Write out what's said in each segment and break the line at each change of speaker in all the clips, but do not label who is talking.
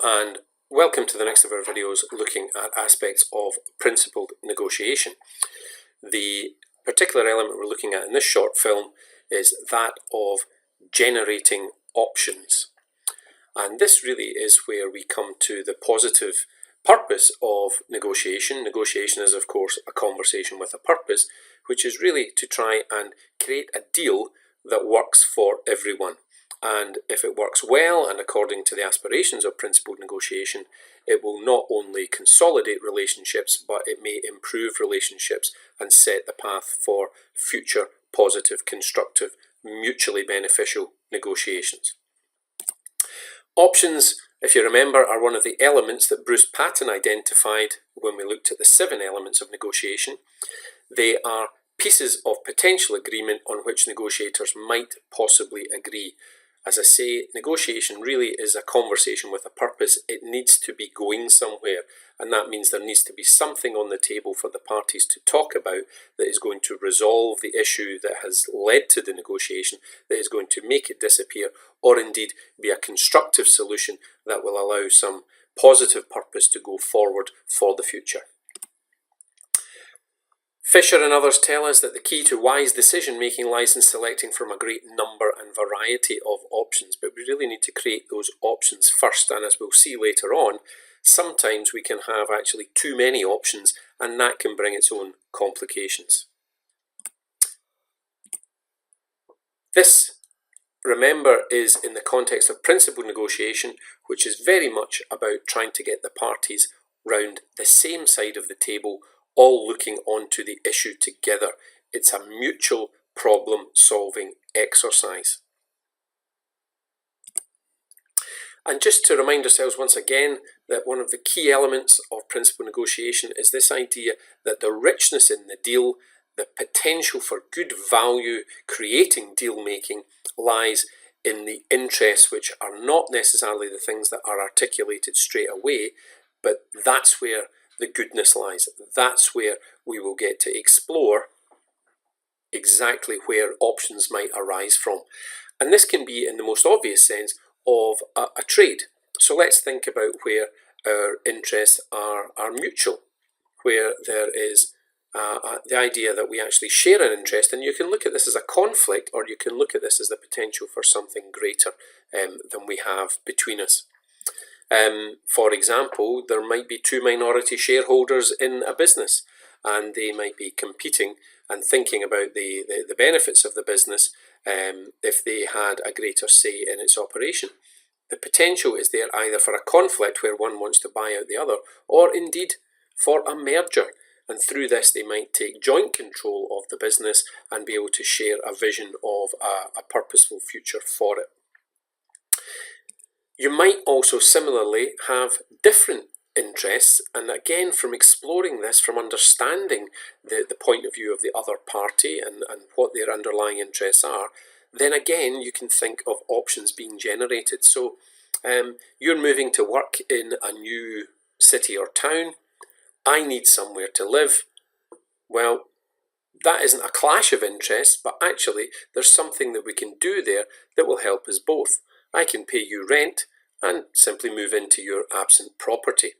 and welcome to the next of our videos looking at aspects of principled negotiation. The particular element we're looking at in this short film is that of generating options. And this really is where we come to the positive purpose of negotiation. Negotiation is, of course, a conversation with a purpose, which is really to try and create a deal that works for everyone. And if it works well and according to the aspirations of principled negotiation, it will not only consolidate relationships, but it may improve relationships and set the path for future positive, constructive, mutually beneficial negotiations. Options, if you remember, are one of the elements that Bruce Patton identified when we looked at the 7 elements of negotiation. They are pieces of potential agreement on which negotiators might possibly agree. As I say, negotiation really is a conversation with a purpose. It needs to be going somewhere, and that means there needs to be something on the table for the parties to talk about that is going to resolve the issue that has led to the negotiation, that is going to make it disappear, or indeed be a constructive solution that will allow some positive purpose to go forward for the future. Fisher and others tell us that the key to wise decision-making lies in selecting from a great number and variety of options, but we really need to create those options first, and as we'll see later on, sometimes we can have actually too many options, and that can bring its own complications. This, remember, is in the context of principled negotiation, which is very much about trying to get the parties round the same side of the table, all looking onto the issue together. It's a mutual problem-solving exercise. And just to remind ourselves once again that one of the key elements of principled negotiation is this idea that the richness in the deal, the potential for good value creating deal making lies in the interests which are not necessarily the things that are articulated straight away, but that's where the goodness lies. That's where we will get to explore exactly where options might arise from. And this can be in the most obvious sense of a trade. So let's think about where our interests are mutual, where there is the idea that we actually share an interest, and you can look at this as a conflict, or you can look at this as the potential for something greater than we have between us. For example, there might be 2 minority shareholders in a business, and they might be competing and thinking about the benefits of the business if they had a greater say in its operation. The potential is there either for a conflict where one wants to buy out the other, or indeed for a merger. And through this, they might take joint control of the business and be able to share a vision of a purposeful future for it. You might also similarly have different interests, and again, from exploring this, from understanding the point of view of the other party and what their underlying interests are, then again you can think of options being generated. So you're moving to work in a new city or town. I need somewhere to live. Well, that isn't a clash of interests, but actually there's something that we can do there that will help us both. I can pay you rent and simply move into your absent property.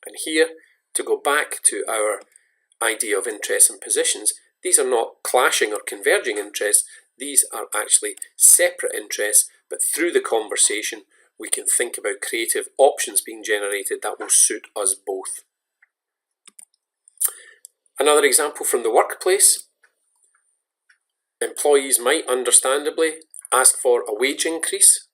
And here, to go back to our idea of interests and positions, these are not clashing or converging interests, these are actually separate interests, but through the conversation we can think about creative options being generated that will suit us both. Another example from the workplace, employees might understandably ask for a wage increase.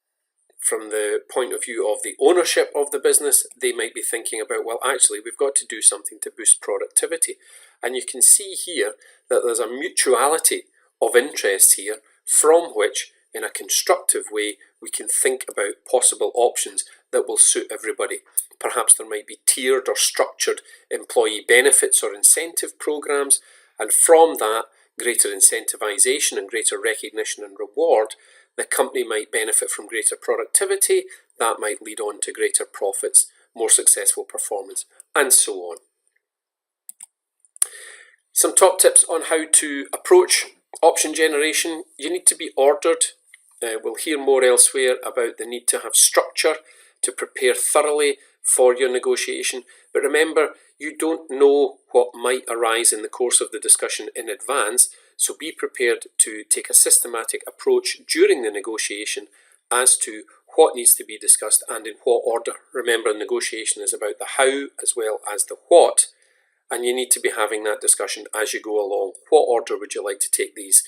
From the point of view of the ownership of the business, they might be thinking about, well, actually, we've got to do something to boost productivity. And you can see here that there's a mutuality of interests here from which, in a constructive way, we can think about possible options that will suit everybody. Perhaps there might be tiered or structured employee benefits or incentive programs, and from that, greater incentivization and greater recognition and reward, the company might benefit from greater productivity. That might lead on to greater profits, more successful performance, and so on. Some top tips on how to approach option generation. You need to be ordered. We'll hear more elsewhere about the need to have structure. to prepare thoroughly for your negotiation. But remember, you don't know what might arise in the course of the discussion in advance, so be prepared to take a systematic approach during the negotiation as to what needs to be discussed and in what order. Remember, negotiation is about the how as well as the what, and you need to be having that discussion as you go along. What order would you like to take these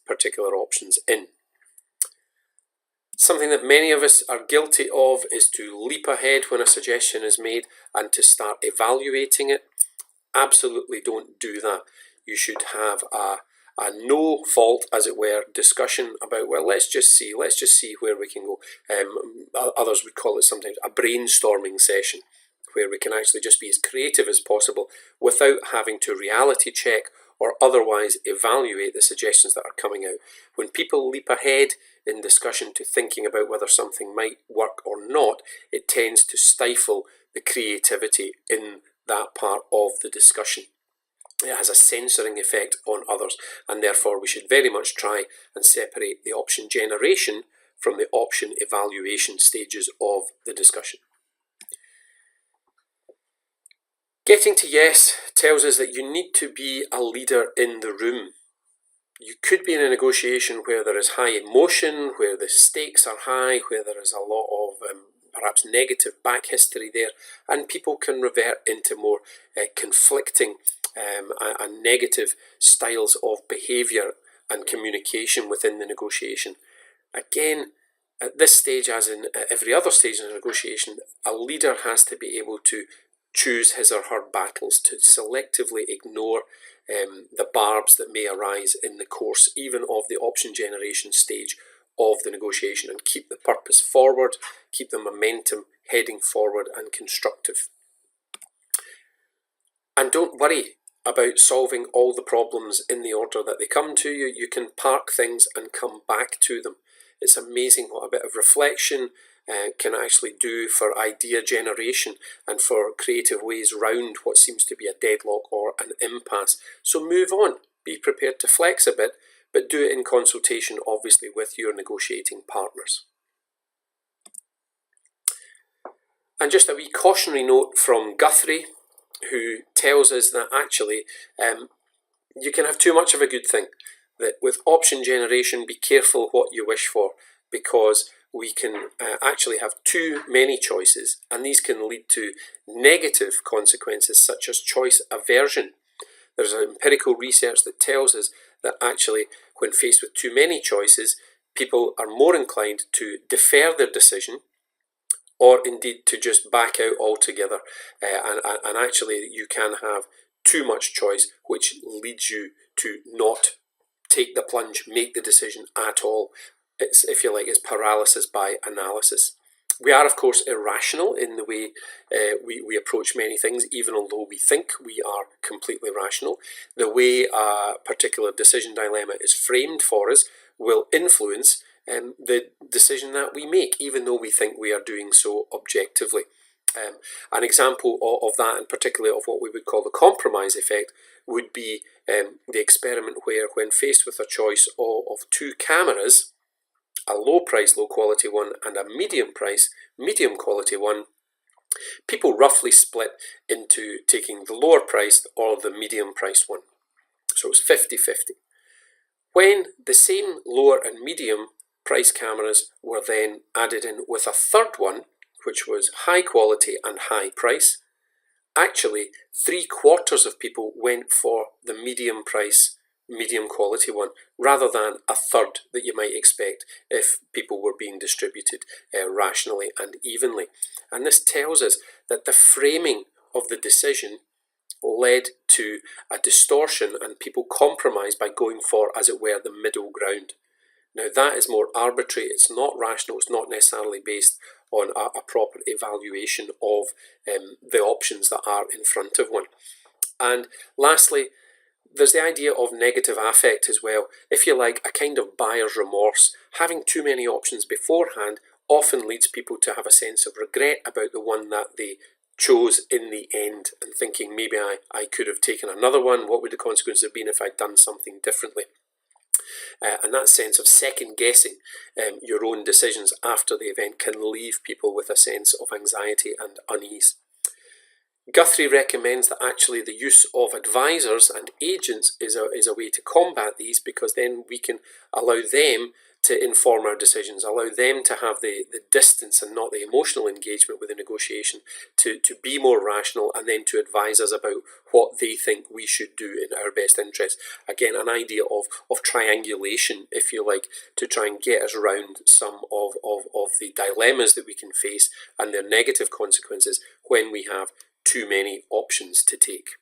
particular options in? Something that many of us are guilty of is to leap ahead when a suggestion is made and to start evaluating it. Absolutely don't do that. You should have a no fault, as it were, discussion about, well, let's just see where we can go. Others would call it sometimes a brainstorming session, where we can actually just be as creative as possible without having to reality check or otherwise evaluate the suggestions that are coming out. When people leap ahead in discussion to thinking about whether something might work or not, it tends to stifle the creativity in that part of the discussion. It has a censoring effect on others, and therefore we should very much try and separate the option generation from the option evaluation stages of the discussion. Getting to yes tells us that you need to be a leader in the room. You could be in a negotiation where there is high emotion, where the stakes are high, where there is a lot of perhaps negative back history there, and people can revert into more conflicting and negative styles of behaviour and communication within the negotiation. Again, at this stage, as in every other stage in a negotiation, a leader has to be able to choose his or her battles, to selectively ignore the barbs that may arise in the course even of the option generation stage of the negotiation, and keep the purpose forward, keep the momentum heading forward and constructive. And don't worry about solving all the problems in the order that they come to you. You can park things and come back to them. It's amazing what a bit of reflection can actually do for idea generation and for creative ways round what seems to be a deadlock or an impasse. So move on, be prepared to flex a bit, but do it in consultation, obviously, with your negotiating partners. And just a wee cautionary note from Guthrie, who tells us that actually you can have too much of a good thing. That with option generation, be careful what you wish for, because we can actually have too many choices, and these can lead to negative consequences such as choice aversion. There's empirical research that tells us that actually when faced with too many choices, people are more inclined to defer their decision, or indeed to just back out altogether. And actually you can have too much choice, which leads you to not take the plunge, make the decision at all. It's, if you like, it's paralysis by analysis. We are, of course, irrational in the way we approach many things, even although we think we are completely rational. The way a particular decision dilemma is framed for us will influence the decision that we make, even though we think we are doing so objectively. An example of that, and particularly of what we would call the compromise effect, would be the experiment where, when faced with a choice of two cameras, a low price, low quality one and a medium price, medium quality one, people roughly split into taking the lower priced or the medium priced one. So it was 50-50. When the same lower and medium price cameras were then added in with a third one, which was high quality and high price, actually 3/4 of people went for the medium price, medium quality one, rather than a third that you might expect if people were being distributed rationally and evenly. And this tells us that the framing of the decision led to a distortion, and people compromised by going for, as it were, the middle ground. Now that is more arbitrary, it's not rational, it's not necessarily based on a proper evaluation of the options that are in front of one. And lastly, there's the idea of negative affect as well. If you like, a kind of buyer's remorse. Having too many options beforehand often leads people to have a sense of regret about the one that they chose in the end, and thinking maybe I could have taken another one. What would the consequences have been if I'd done something differently? And that sense of second guessing your own decisions after the event can leave people with a sense of anxiety and unease. Guthrie recommends that actually the use of advisors and agents is a way to combat these, because then we can allow them to inform our decisions, allow them to have the distance and not the emotional engagement with the negotiation, to be more rational, and then to advise us about what they think we should do in our best interest. Again, an idea of triangulation, if you like, to try and get us around some of the dilemmas that we can face and their negative consequences when we have too many options to take.